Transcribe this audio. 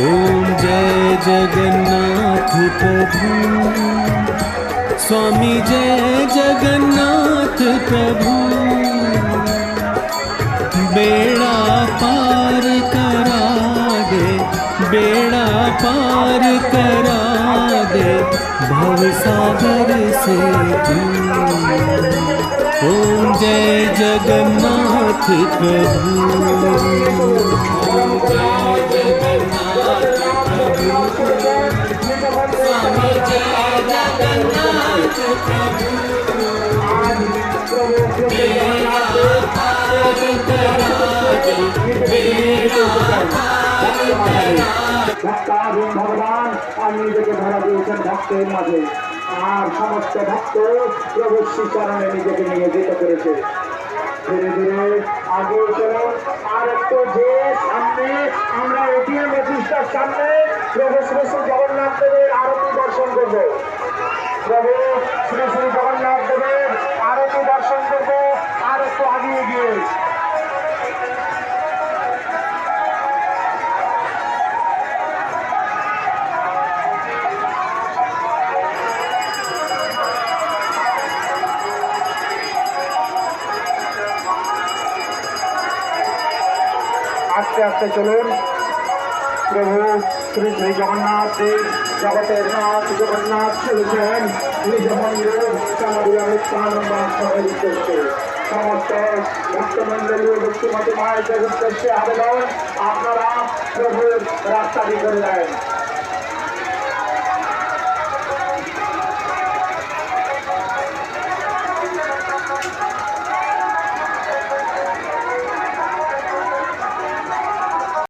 ओम जय जगन्नाथ प्रभु, स्वामी जय जगन्नाथ प्रभु। बेड़ा पार करा दे, बेड़ा पार करा दे, भवसागर से दूर। ओम जय जगन्नाथ प्रभु, ओम जय जगन्नाथ प्रभु, स्वामी जय जगन्नाथ प्रभु। बेड़ा पार करा दे, बेड़ा पार करा दे। ভক্তাধীন ভগবান আর নিজেকে ধরা দিয়েছেন ভক্তের মাঝে, আর সমস্ত ভক্ত প্রভু শ্রীচরণে নিজেকে নিয়োজিত করেছে। ধীরে ধীরে আগে চলুন, আর একটু যে সামনে আমরা এটিএম অফিসটার সামনে প্রভু শ্রী শ্রী জগন্নাথ দেবের আরতি দর্শন করবো। প্রভু শ্রী শ্রী জগন্নাথ দেবের আরতি দর্শন করবো আর একটু আগিয়ে গিয়ে। আস্তে আস্তে চলুন। প্রভু শ্রী শ্রী জগন্নাথ দেব জগতের নাথ জগন্নাথ চলেছেন নিজ মন্দিরে করছে। সমস্ত ভক্তমন্ডলীয় ব্যক্তিমতী মায়ের উদ্দেশ্যে আবেদন, আপনারা প্রভুর রাস্তাটি করে দেন।